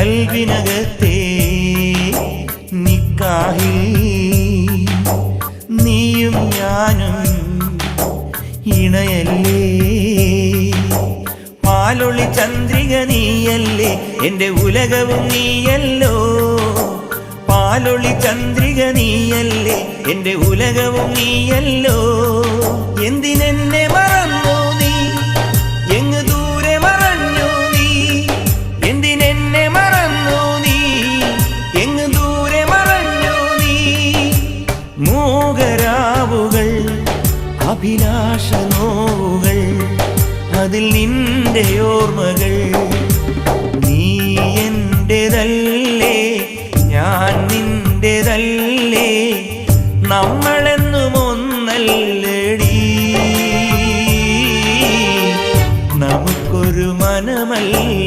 കൽവിനകത്തെ നിക്കാഹിൽ നീയും ഞാനും ഇണയല്ലേ. പാലൊളി ചന്ദ്രിക നീയല്ലേ, എൻ്റെ ഉലകവും നീയല്ലോ. പാലൊളി ചന്ദ്രിക നീയല്ലേ, എൻ്റെ ഉലകവും നീയല്ലോ. എന്തിനെന്നെ